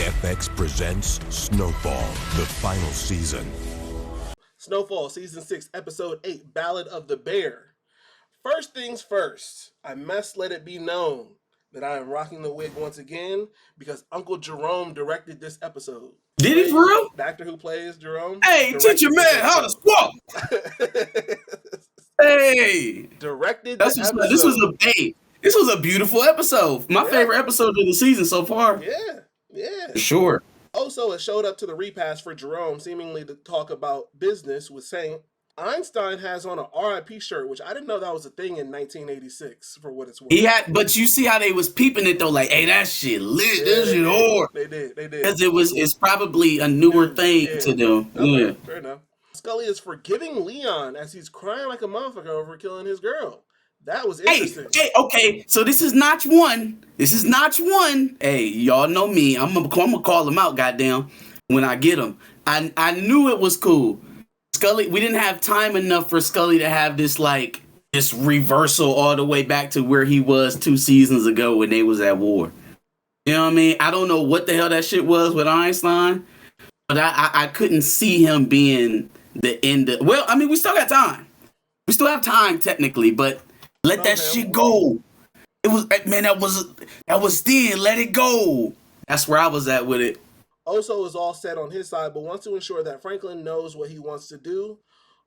FX presents Snowfall, the final season. Snowfall, Season 6, Episode 8, Ballad of the Bear. First things first, I must let it be known that I am rocking the wig once again because Uncle Jerome directed this episode. Did he for real? The actor who plays Jerome. Hey, teach your man how to squat. Hey, Directed that's the what's episode. This was a beautiful episode. My favorite episode of the season so far. Yeah. For sure. Also, it showed up to the repast for Jerome, seemingly to talk about business, with saying Einstein has on a RIP shirt, which I didn't know that was a thing in 1986, for what it's worth. He had, but you see how they was peeping it though, like, hey, that shit lit, that shit hard. They did. Because it's probably a newer thing to them. Okay, Yeah. fair enough. Scully is forgiving Leon as he's crying like a motherfucker over killing his girl. That was interesting. Hey, okay, so this is Notch 1. Hey, y'all know me. I'm gonna call him out, goddamn, when I get him. I knew it was cool. Scully, we didn't have time enough for Scully to have this reversal all the way back to where he was 2 seasons ago when they was at war. You know what I mean? I don't know what the hell that shit was with Einstein, but I couldn't see him being the end of... Well, I mean, we still got time. We still have time, technically, but let that shit go. It was... Man, that was then. Let it go. That's where I was at with it. Oso is all set on his side, but wants to ensure that Franklin knows what he wants to do.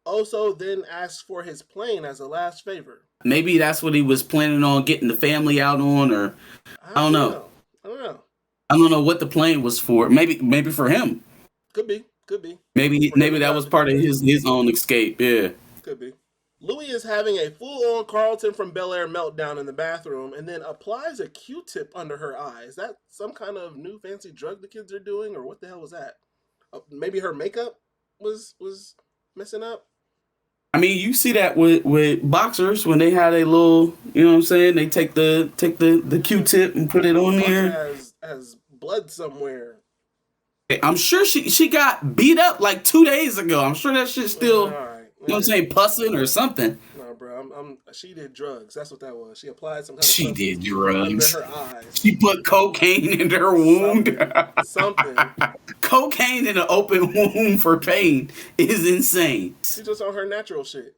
Oso then asks for his plane as a last favor. Maybe that's what he was planning on getting the family out on, or... I don't know. I don't know what the plane was for. Maybe for him. Could be. Maybe that was part of his own escape. Yeah. Could be. Louis is having a full-on Carlton from Bel Air meltdown in the bathroom and then applies a Q-tip under her eye. Is that some kind of new fancy drug the kids are doing, or what the hell was that? Maybe her makeup was messing up? I mean, you see that with boxers when they had a little, you know what I'm saying? They take the Q-tip and put it on there. Has blood somewhere. I'm sure she got beat up like 2 days ago. I'm sure that shit still, you know what I'm saying, pussing or something. No, bro, she did drugs. That's what that was. She applied some kind of She did drugs. under her eyes. She put cocaine in her wound. Something. Cocaine in an open wound for pain is insane. She's just on her natural shit.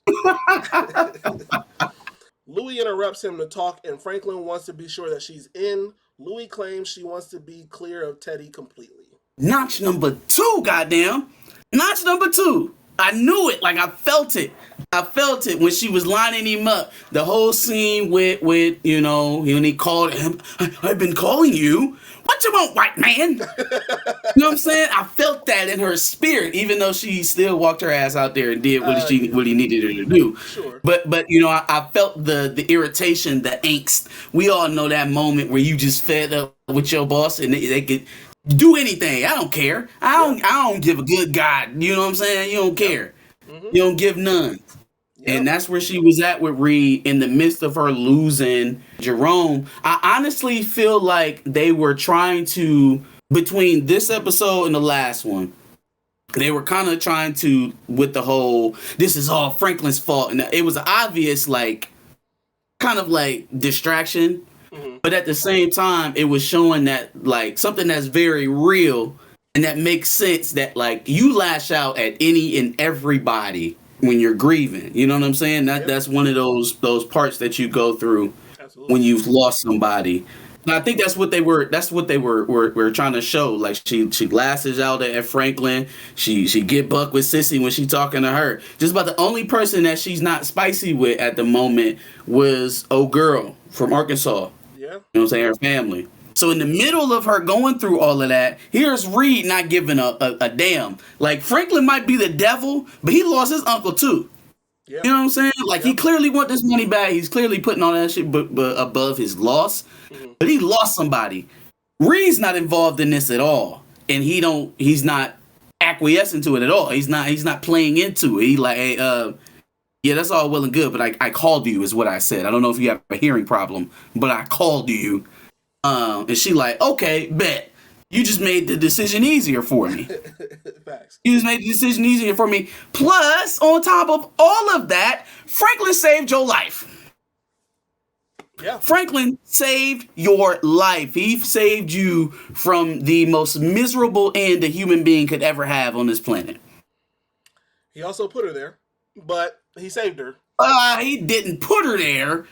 Louis interrupts him to talk, and Franklin wants to be sure that she's in. Louis claims she wants to be clear of Teddy completely. Notch number 2, goddamn. Notch number 2. I knew it. Like, I felt it. When she was lining him up. The whole scene with you know, and he called him, I've been calling you. What you want, white man? You know what I'm saying? I felt that in her spirit, even though she still walked her ass out there and did what he needed her to do. Sure. But you know, I felt the irritation, the angst. We all know that moment where you just fed up with your boss and they could do anything. I don't care. I don't give a good God. You know what I'm saying? You don't care. Mm-hmm. You don't give none. Yep. And that's where she was at with Reed in the midst of her losing Jerome. I honestly feel like they were trying to, between this episode and the last one, they were kind of trying to, with the whole, this is all Franklin's fault. And it was obvious, kind of distraction. Mm-hmm. But at the same time, it was showing that, something that's very real and that makes sense, that, you lash out at any and everybody when you're grieving. You know what I'm saying? That's one of those parts that you go through. Absolutely. When you've lost somebody. And I think that's what they were trying to show. Like, she lashes out at Franklin. She get buck with Sissy when she talking to her. Just about the only person that she's not spicy with at the moment was old girl from Arkansas. Yeah. You know what I'm saying? Her family. So in the middle of her going through all of that, here's Reed not giving a damn. Like, Franklin might be the devil, but he lost his uncle too. Yep. You know what I'm saying? He clearly want this money back. He's clearly putting all that shit but above his loss. Mm-hmm. But he lost somebody. Reed's not involved in this at all. And he's not acquiescing to it at all. He's not playing into it. He hey, yeah, that's all well and good, but I called you is what I said. I don't know if you have a hearing problem, but I called you. And she okay, bet. You just made the decision easier for me. Facts. You just made the decision easier for me. Plus, on top of all of that, Franklin saved your life. Yeah. Franklin saved your life. He saved you from the most miserable end a human being could ever have on this planet. He also put her there, but he saved her. He didn't put her there.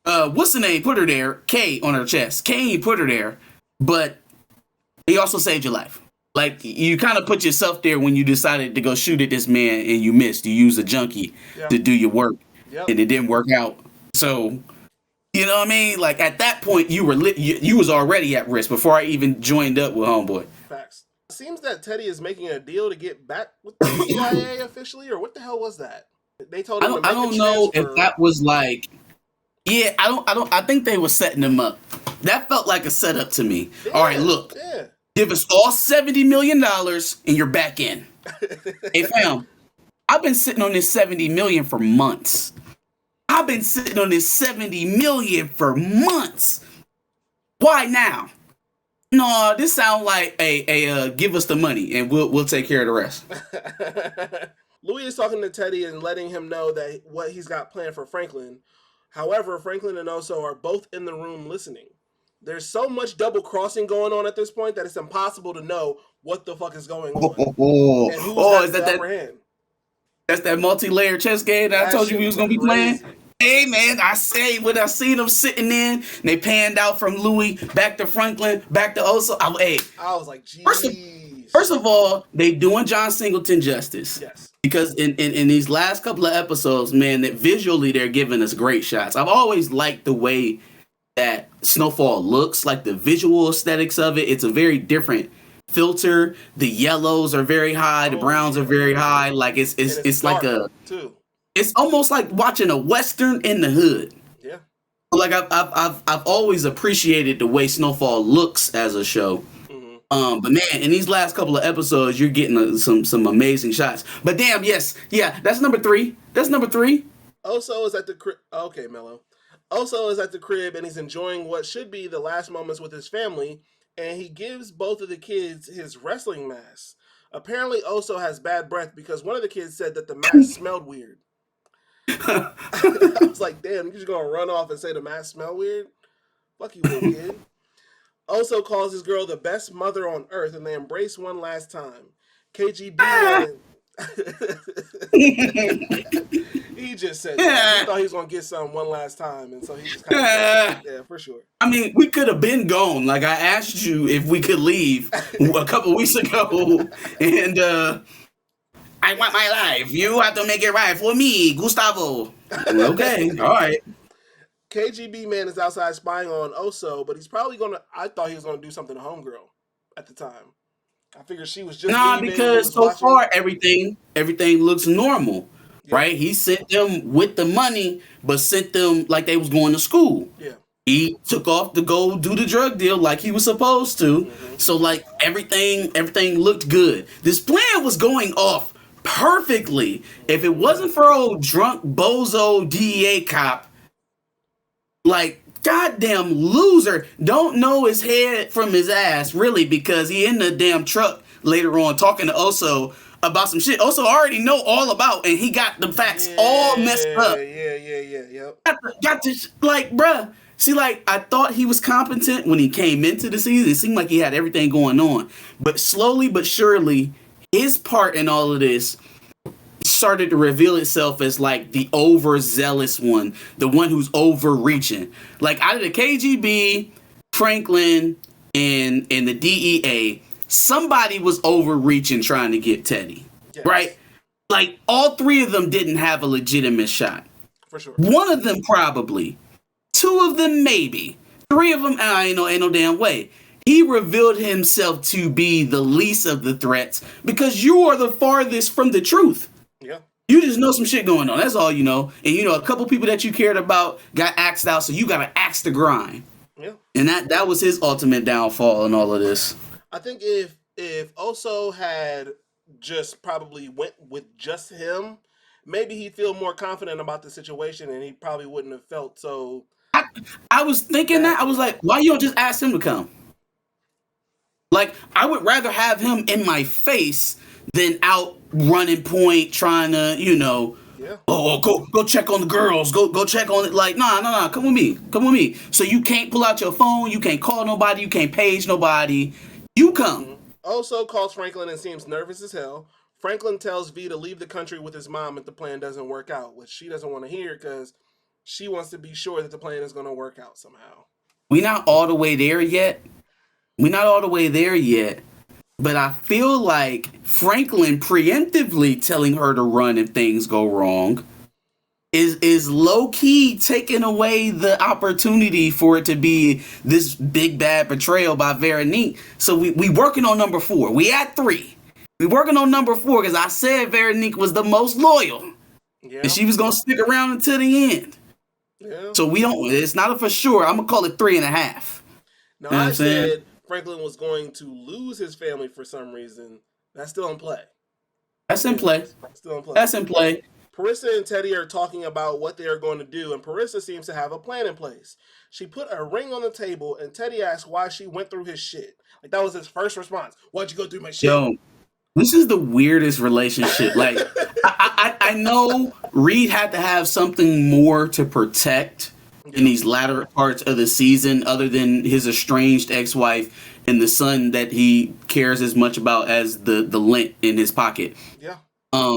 What's the name? Put her there. K on her chest. K put her there, but he also saved your life. Like, you kind of put yourself there when you decided to go shoot at this man and you missed. You used a junkie to do your work, and it didn't work out. So, you know what I mean? Like, at that point, you were you was already at risk before I even joined up with homeboy. Facts. It seems that Teddy is making a deal to get back with the CIA officially, or what the hell was that? They told him to make I don't know if that was like. Yeah, I think they were setting him up. That felt like a setup to me. Yeah, all right, look. Yeah. Give us all $70 million and you're back in. Hey, fam, I've been sitting on this $70 million for months. I've been sitting on this $70 million for months. Why now? No, this sounds like a give us the money and we'll take care of the rest. Louis is talking to Teddy and letting him know that what he's got planned for Franklin. However, Franklin and Oso are both in the room listening. There's so much double crossing going on at this point that it's impossible to know what the fuck is going on. And who's got the upper hand. That's that multi-layer chess game that I told you we was gonna be playing. Hey man, I say when I seen them sitting in, and they panned out from Louis back to Franklin, back to Oso. I was like, geez. First of all, they doing John Singleton justice. Yes. Because in these last couple of episodes, man, that visually they're giving us great shots. I've always liked the way that Snowfall looks, like the visual aesthetics of it. It's a very different filter. The yellows are very high, the browns are very high. Like it's like it's almost like watching a Western in the hood. Yeah. Like I've always appreciated the way Snowfall looks as a show. But man, in these last couple of episodes, you're getting some amazing shots. But damn, yes, yeah, that's number 3. That's number 3. Oso is at the crib. Okay, Mello. Oso is at the crib and he's enjoying what should be the last moments with his family. And he gives both of the kids his wrestling mask. Apparently, Oso has bad breath because one of the kids said that the mask smelled weird. I was like, damn, you're just gonna run off and say the mask smell weird? Fuck you, little kid. Oso calls his girl the best mother on earth, and they embrace one last time. KGB. He just said that. He thought he was gonna get something one last time, and so he just kind of yeah, for sure. I mean, we could have been gone. Like I asked you if we could leave a couple weeks ago, and I want my life. You have to make it right for me, Gustavo. Okay, all right. KGB man is outside spying on Oso, but he's probably I thought he was gonna do something to homegirl at the time. I figured she was just because so far everything looks normal, right? He sent them with the money, but sent them like they was going to school. Yeah, he took off to go do the drug deal like he was supposed to. So like everything looked good. This plan was going off perfectly. If it wasn't for old drunk bozo DEA cop, like. Goddamn loser, don't know his head from his ass, really, because he in the damn truck later on talking to Oso about some shit Oso already know all about, and he got the facts all messed up. Yep. Got this, like, bruh. See, like, I thought he was competent when he came into the season. It seemed like he had everything going on. But slowly but surely, his part in all of this started to reveal itself as like the overzealous one, the one who's overreaching. Like out of the KGB, Franklin, and the DEA, somebody was overreaching trying to get Teddy. Yes. Right? Like all 3 of them didn't have a legitimate shot. For sure. 1 of them probably. 2 of them maybe. 3 of them, ain't no damn way. He revealed himself to be the least of the threats because you are the farthest from the truth. Yeah. You just know some shit going on. That's all you know. And you know, a couple people that you cared about got axed out, so you got to axe the grind. Yeah. And that was his ultimate downfall in all of this. I think if Oso had just probably went with just him, maybe he'd feel more confident about the situation and he probably wouldn't have felt so... I was thinking that. I was like, why you don't just ask him to come? Like, I would rather have him in my face than out running point trying to, Yeah. Oh, go check on the girls. Go check on it. Like, nah. Come with me. So you can't pull out your phone. You can't call nobody. You can't page nobody. You come. Mm-hmm. Oso calls Franklin and seems nervous as hell. Franklin tells V to leave the country with his mom if the plan doesn't work out, which she doesn't want to hear because she wants to be sure that the plan is going to work out somehow. We're not all the way there yet. But I feel like Franklin preemptively telling her to run if things go wrong is low key taking away the opportunity for it to be this big bad betrayal by Veronique. So we working on number 4. We at 3. We working on number 4 because I said Veronique was the most loyal. Yeah. And she was gonna stick around until the end. Yeah. So we don't. It's not a for sure. I'm gonna call it 3.5. Now You know I said Franklin was going to lose his family for some reason. That's still in play. That's in play. Still in play. That's in play. Parissa and Teddy are talking about what they are going to do, and Parissa seems to have a plan in place. She put a ring on the table, and Teddy asks why she went through his shit. Like, that was his first response. Why'd you go through my shit? Yo, this is the weirdest relationship. Like, I know Reed had to have something more to protect in these latter parts of the season other than his estranged ex-wife and the son that he cares as much about as the lint in his pocket. Yeah.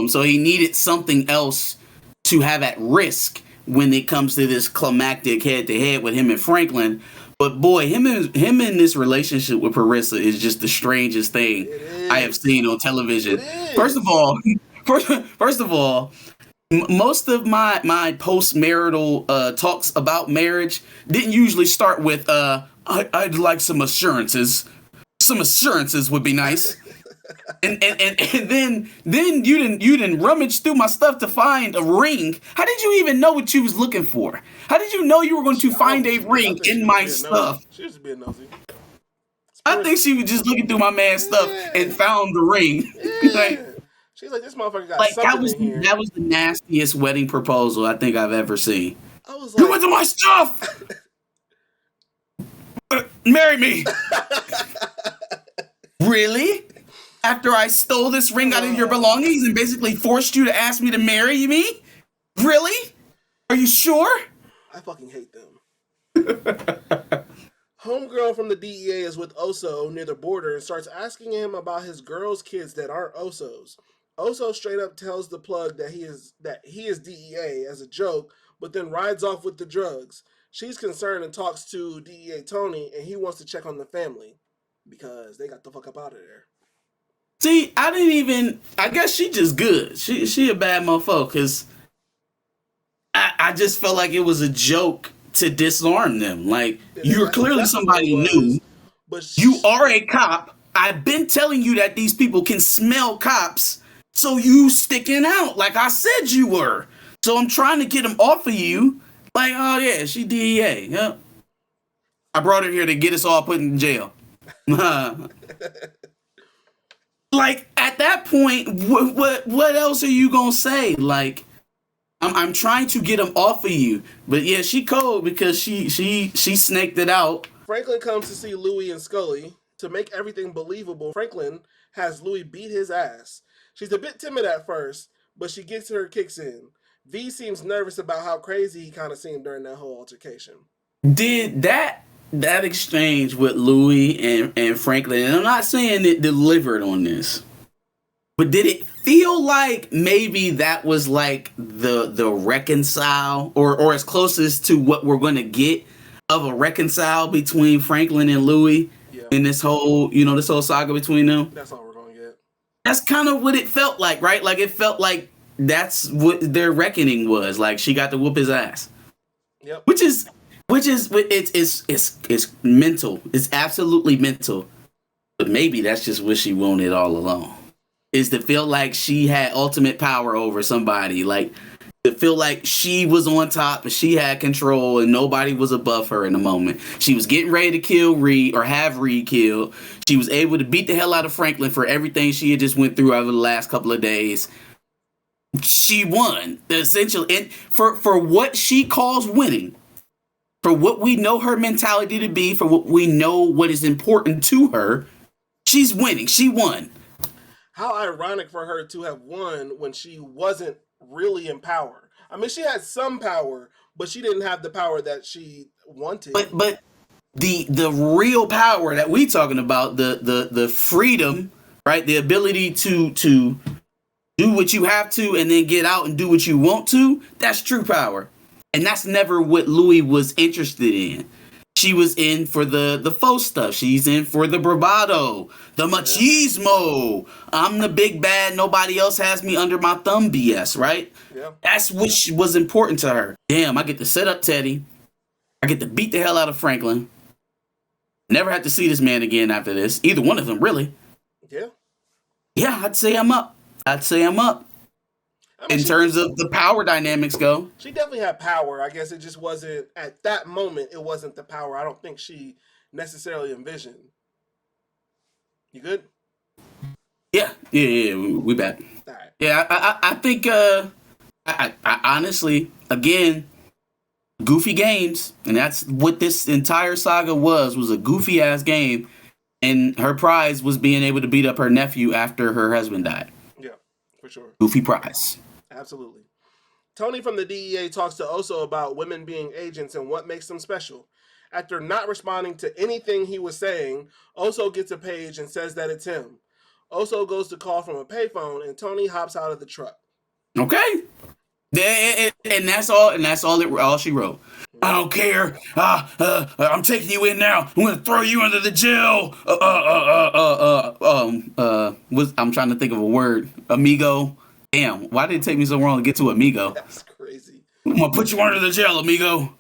So he needed something else to have at risk when it comes to this climactic head-to-head with him and Franklin. But boy, him in this relationship with Parissa is just the strangest thing I have seen on television. First of all, most of my post-marital talks about marriage didn't usually start with I'd like some assurances. Some assurances would be nice. And then you didn't rummage through my stuff to find a ring. How did you even know what you was looking for? How did you know you were going to find a ring in my stuff? She was being nosy. I think she was just looking through my man's stuff and found the ring. Yeah. She's like, this motherfucker got something in here. That was the nastiest wedding proposal I think I've ever seen. I was like, you went to my stuff. Marry me. Really? After I stole this ring out of your belongings and basically forced you to ask me to marry me? Really? Are you sure? I fucking hate them. Homegirl from the DEA is with Oso near the border and starts asking him about his girl's kids that aren't Oso's. Oso straight up tells the plug that he is DEA as a joke, but then rides off with the drugs. She's concerned and talks to DEA Tony, and he wants to check on the family because they got the fuck up out of there. See, I guess she just good. She a bad motherfucker because I just felt like it was a joke to disarm them. Like, you're clearly somebody new. But you are a cop. I've been telling you that these people can smell cops, so you sticking out like I said you were. So I'm trying to get them off of you. Like, oh yeah, she DEA. Yep. I brought her here to get us all put in jail. Like, at that point, what else are you gonna say? Like, I'm trying to get him off of you, but yeah, she cold because she snaked it out. Franklin comes to see Louie and Scully. To make everything believable, Franklin has Louie beat his ass. She's a bit timid at first, but she gets her kicks in. V seems nervous about how crazy he kind of seemed during that whole altercation. Did that exchange with Louie and Franklin, and I'm not saying it delivered on this, but did it feel like maybe that was like the reconcile or as closest to what we're going to get of a reconcile between Franklin and Louie in this whole saga between them? That's all we're going to get. That's kind of what it felt like, right? Like, it felt like that's what their reckoning was. Like, she got to whoop his ass. Yep. Which is it's mental. It's absolutely mental. But maybe that's just what she wanted all along. Is to feel like she had ultimate power over somebody. Like, to feel like she was on top and she had control and nobody was above her in the moment. She was getting ready to kill Reed or have Reed killed. She was able to beat the hell out of Franklin for everything she had just went through over the last couple of days. She won. Essentially, and for what she calls winning, for what we know her mentality to be, for what we know what is important to her, she's winning. She won. How ironic for her to have won when she wasn't really in power. I mean, she had some power, but she didn't have the power that she wanted. But the real power that we talking about, the freedom, right? The ability to do what you have to and then get out and do what you want to, that's true power. And that's never what Louis was interested in. She was in for the faux stuff. She's in for the bravado, the machismo. I'm the big bad, nobody else has me under my thumb BS, right? Yeah. That's what was important to her. Damn, I get to set up Teddy. I get to beat the hell out of Franklin. Never have to see this man again after this. Either one of them, really. Yeah. Yeah, I'd say I'm up. I mean, in terms of the power dynamics go. She definitely had power. I guess it just wasn't, at that moment, it wasn't the power I don't think she necessarily envisioned. You good? Yeah, we back. All right. Yeah, I think, I honestly, again, goofy games, and that's what this entire saga was a goofy ass game, and her prize was being able to beat up her nephew after her husband died. Yeah, for sure. Goofy prize. Absolutely. Tony from the DEA talks to Oso about women being agents and what makes them special. After not responding to anything he was saying, Oso gets a page and says that it's him. Oso goes to call from a payphone, and Tony hops out of the truck. Okay. And that's all she wrote. I don't care. I'm taking you in now. I'm gonna throw you under the jail. I'm trying to think of a word. Amigo. Damn, why did it take me so long to get to amigo? That's crazy. I'm gonna put you under the jail, amigo.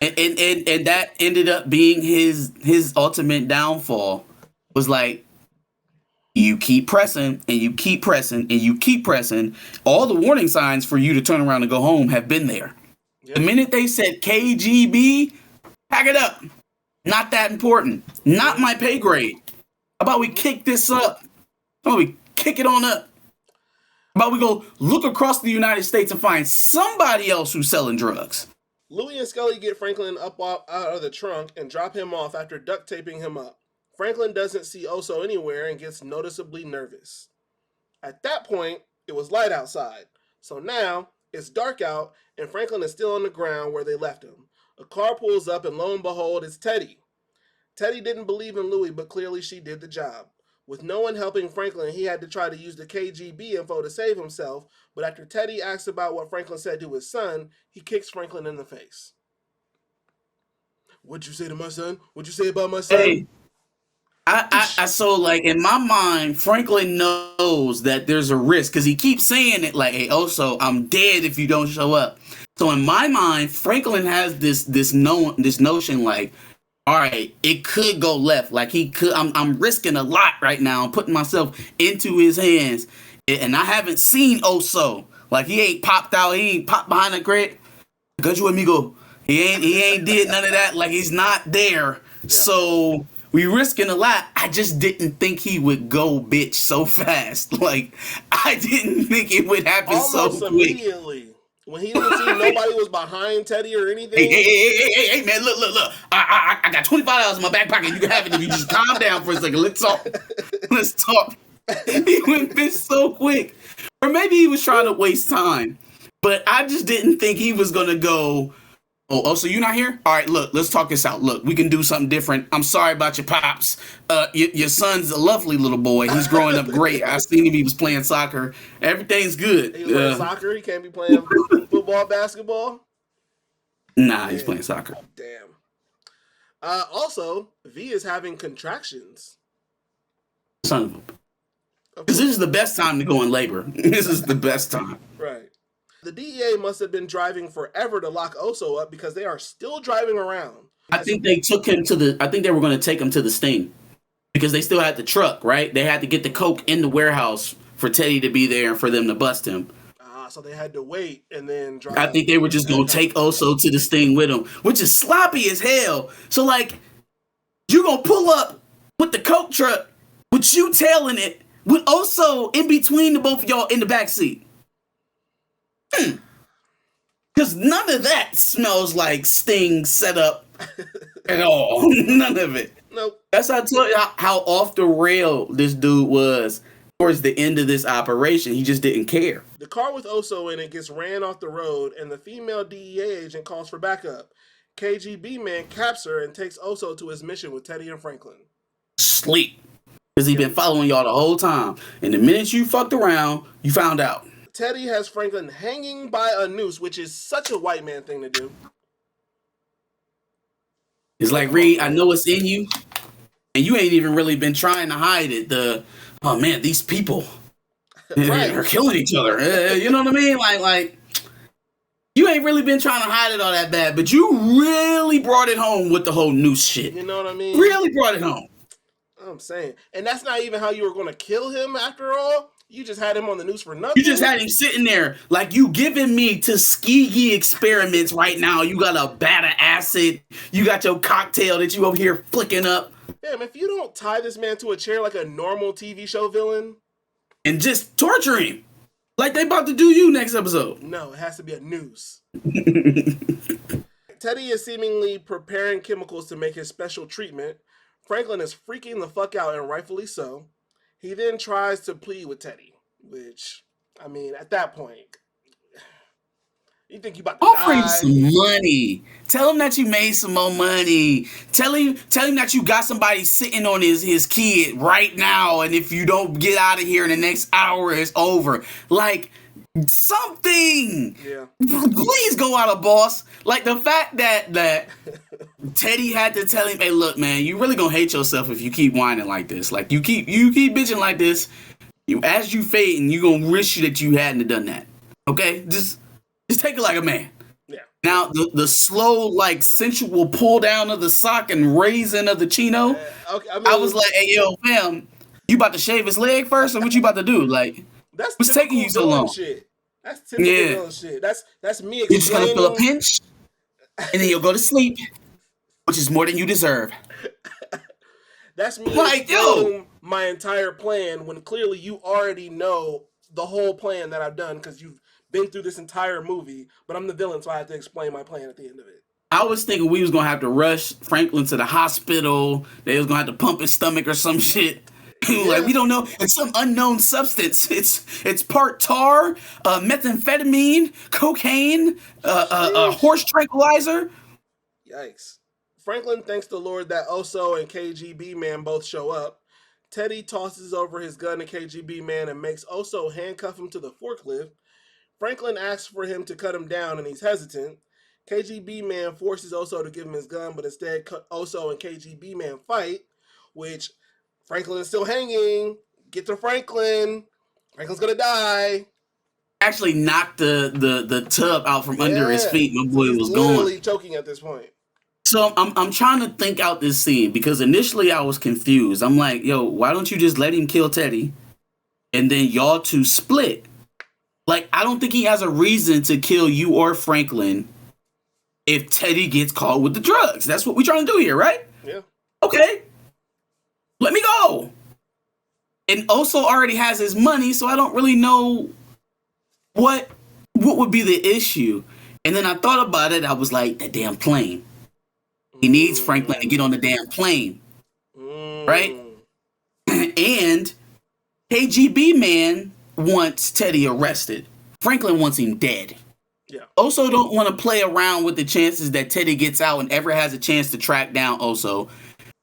And that ended up being his ultimate downfall. Was like, you keep pressing and you keep pressing and you keep pressing. All the warning signs for you to turn around and go home have been there. Yep. The minute they said KGB, pack it up. Not that important. Not my pay grade. How about we kick this up? How about we kick it on up? How about we go look across the United States and find somebody else who's selling drugs? Louis and Scully get Franklin up out of the trunk and drop him off after duct taping him up. Franklin doesn't see Oso anywhere and gets noticeably nervous. At that point, it was light outside. So now, it's dark out and Franklin is still on the ground where they left him. A car pulls up and lo and behold, it's Teddy. Teddy didn't believe in Louis, but clearly she did the job. With no one helping Franklin, he had to try to use the KGB info to save himself, but after Teddy asks about what Franklin said to his son, he kicks Franklin in the face. What'd you say to my son? What'd you say about my son? Hey, I so like in my mind, Franklin knows that there's a risk because he keeps saying it like, hey, also, I'm dead if you don't show up. So in my mind, Franklin has this notion like, all right, it could go left. Like he could, I'm risking a lot right now. I'm putting myself into his hands, and I haven't seen Oso. Like he ain't popped out. He ain't popped behind the crate. Got you, amigo. He ain't did none of that. Like he's not there. Yeah. So we risking a lot. I just didn't think he would go bitch so fast. Like I didn't think it would happen almost so quick. Immediately. When he didn't see nobody was behind Teddy or anything. Hey, man, look. I got $25 in my back pocket. You can have it if you just calm down for a second. Let's talk. He went bitch so quick. Or maybe he was trying to waste time. But I just didn't think he was going to go, oh, so you're not here? All right, look, let's talk this out. Look, we can do something different. I'm sorry about your pops. Your son's a lovely little boy. He's growing up great. I seen him. He was playing soccer. Everything's good. He's playing soccer? He can't be playing football, basketball? Nah, he's playing soccer. Damn. Also, V is having contractions. Son of a... Because this is the best time to go in labor. This is the best time. Right. The DEA must have been driving forever to lock Oso up because they are still driving around. I think they took him to I think they were going to take him to the sting because they still had the truck, right? They had to get the coke in the warehouse for Teddy to be there and for them to bust him. So they had to wait and then drive. I think they were just going to take Oso to the sting with him, which is sloppy as hell. So, like, you're going to pull up with the coke truck with you tailing it with Oso in between the both of y'all in the backseat. Because none of that smells like Sting setup at all. None of it. Nope. That's how I tell you how off the rail this dude was. towards the end of this operation. He just didn't care. The car with Oso in it gets ran off the road, and the female DEA agent calls for backup. KGB man caps her and takes Oso to his mission with Teddy and Franklin. Sleep. Because he been following y'all the whole time. And the minute you fucked around, you found out. Teddy has Franklin hanging by a noose, which is such a white man thing to do. It's like, Reed, I know it's in you, and you ain't even really been trying to hide it. Oh man, these people are killing each other. You know what I mean? Like, you ain't really been trying to hide it all that bad, but you really brought it home with the whole noose shit. You know what I mean? Really brought it home. I'm saying. And that's not even how you were going to kill him after all. You just had him on the noose for nothing. You just had him sitting there like, you giving me Tuskegee experiments right now. You got a bat of acid. You got your cocktail that you over here flicking up. Damn, if you don't tie this man to a chair like a normal TV show villain. And just torture him. Like they about to do you next episode. No, it has to be a noose. Teddy is seemingly preparing chemicals to make his special treatment. Franklin is freaking the fuck out, and rightfully so. He then tries to plead with Teddy, which, I mean, at that point, you think you about to offer die. him some money. Tell him that you made some more money. Tell him that you got somebody sitting on his kid right now, and if you don't get out of here in the next hour, it's over. Like, something. Yeah. Please go out, boss. Like the fact that Teddy had to tell him, hey, look, man, you really gonna hate yourself if you keep whining like this. Like you keep bitching like this. As you fade, and you gonna wish that you hadn't done that. Okay, just take it like a man. Yeah. Now the slow, like sensual pull down of the sock and raising of the chino. Okay, I was like, hey, yo, fam, you about to shave his leg first, or what you about to do? Like, what's taking you so long? Shit. That's typical villain shit. That's me explaining. You're just gonna feel a pinch, and then you'll go to sleep, which is more than you deserve. That's me like, yo, my entire plan when clearly you already know the whole plan that I've done because you've been through this entire movie, but I'm the villain, so I have to explain my plan at the end of it. I was thinking we was gonna have to rush Franklin to the hospital. They was gonna have to pump his stomach or some shit. Yeah. Like, we don't know. It's some unknown substance. It's part tar, methamphetamine, cocaine, horse tranquilizer. Yikes. Franklin thanks the Lord that Oso and KGB man both show up. Teddy tosses over his gun to KGB man and makes Oso handcuff him to the forklift. Franklin asks for him to cut him down and he's hesitant. KGB man forces Oso to give him his gun, but instead Oso and KGB man fight, which Franklin is still hanging. Get to Franklin. Franklin's gonna die. Actually knocked the tub out from under his feet. My boy was literally going. choking at this point. So I'm trying to think out this scene because initially I was confused. I'm like, yo, why don't you just let him kill Teddy and then y'all two split? Like, I don't think he has a reason to kill you or Franklin if Teddy gets caught with the drugs. That's what we're trying to do here, right? Yeah. Okay. Let me go. And Oso already has his money, so I don't really know what would be the issue. And then I thought about it. I was like, that damn plane. He needs Franklin to get on the damn plane. Right? And KGB man wants Teddy arrested. Franklin wants him dead. Yeah. Oso don't want to play around with the chances that Teddy gets out and ever has a chance to track down Oso.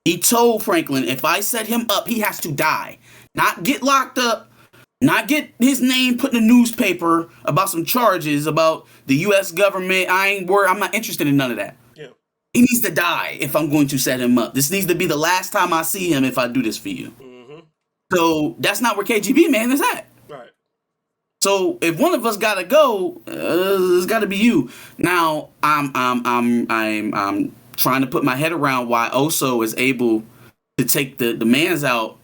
He told Franklin, if I set him up, he has to die. Not get locked up, not get his name put in the newspaper about some charges about the U.S. government. I'm not interested in none of that. Yeah. He needs to die if I'm going to set him up. This needs to be the last time I see him if I do this for you. Mm-hmm. So that's not where KGB man is at. Right. So if one of us gotta go, it's gotta be you. Now I'm trying to put my head around why Oso is able to take the mans out,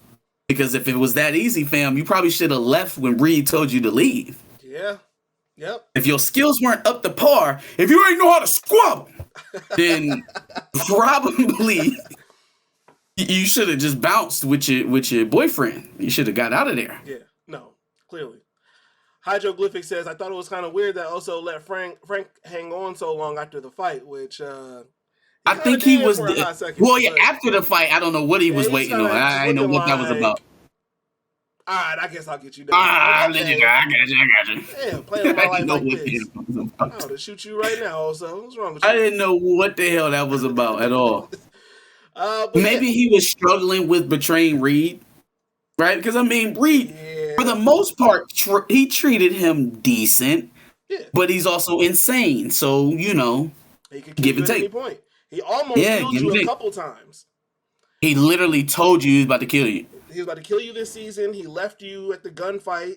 because if it was that easy, fam, you probably should have left when Reed told you to leave. Yeah. Yep. If your skills weren't up to par, if you ain't know how to squabble, then probably you should have just bounced with your boyfriend. You should have got out of there. Yeah. No. Clearly. Hydroglyphic says, I thought it was kind of weird that Oso let Frank hang on so long after the fight, which I think he was after the fight. I don't know what he was waiting on. I didn't know what that was about. All right, I guess I'll get you down. I'll let you go. I got you. Damn, playing with my I life didn't know like what the this. hell that was about. I would have shoot you right now. Also, what's wrong with you? I didn't know what the hell that was about at all. But Maybe he was struggling with betraying Reed, right? Because I mean, Reed, for the most part, he treated him decent, but he's also insane. So you know, he could give kill and you at any take. point. He almost killed you a couple times. He literally told you he was about to kill you. He was about to kill you this season. He left you at the gunfight.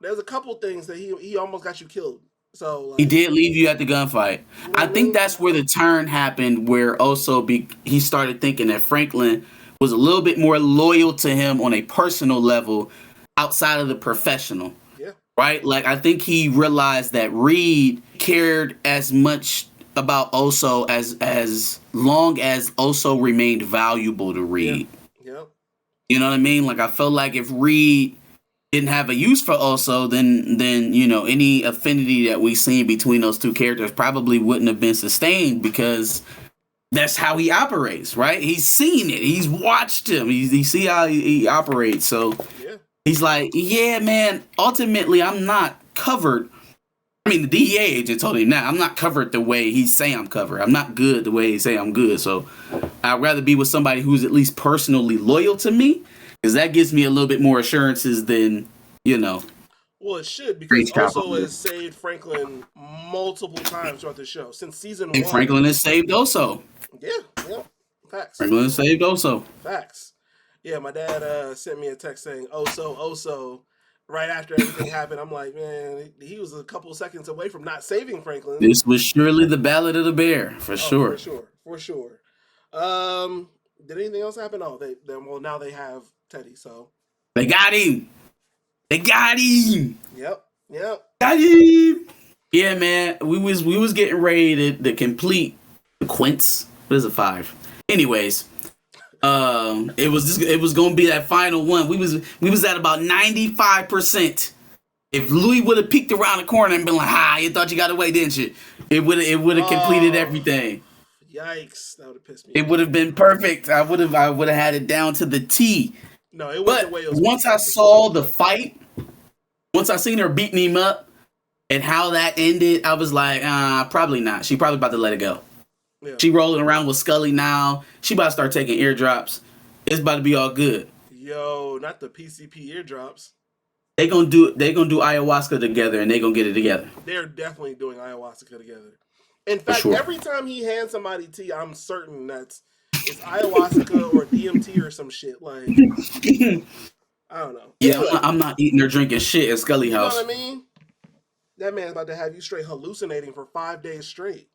There's a couple things that he almost got you killed. So like, he did leave you at the gunfight. You know I think that's where the turn happened, where also he started thinking that Franklin was a little bit more loyal to him on a personal level outside of the professional. Yeah. Right? Like I think he realized that Reed cared as much about Oso as long as Oso remained valuable to Reed. Yeah. You know what I mean? Like I felt like if Reed didn't have a use for Oso, then you know any affinity that we seen between those two characters probably wouldn't have been sustained because that's how he operates, right? He's seen it. He's watched him. He see how he operates. So he's like, yeah, man. Ultimately, I'm not covered. I mean, the DEA agent told him now, I'm not covered the way he say I'm covered. I'm not good the way he say I'm good. So I'd rather be with somebody who's at least personally loyal to me, because that gives me a little bit more assurances than, you know. Well, it should, because Oso has saved Franklin multiple times throughout the show since season 1. And Franklin has saved Oso. Yeah. Facts. Franklin has saved Oso. Facts. Yeah, my dad sent me a text saying Oso. Right after everything happened, I'm like, man, he was a couple seconds away from not saving Franklin. This was surely the Ballad of the Bear, for sure. For sure. Did anything else happen? Oh, now they have Teddy, so they got him. Yep. Got him. Yeah, man, we was getting ready to complete the Quince. What is it, 5? Anyways. It was gonna be that final one. We was at about 95%. If Louis would have peeked around the corner and been like, you thought you got away, didn't you? It would have completed everything. Yikes, that would have pissed me. It would have been perfect. I would have had it down to the T. No, it wasn't the way it was. Once I saw the fight, once I seen her beating him up and how that ended, I was like, probably not. She probably about to let it go. Yeah. She rolling around with Scully now. She about to start taking eardrops. It's about to be all good. Yo, not the PCP eardrops. They gonna do ayahuasca together, and they gonna get it together. They're definitely doing ayahuasca together. In fact, every time he hands somebody tea, I'm certain it's ayahuasca or DMT or some shit. Like, I don't know. Yeah, anyway, I'm not eating or drinking shit at Scully house. You know what I mean? That man's about to have you straight hallucinating for 5 days straight.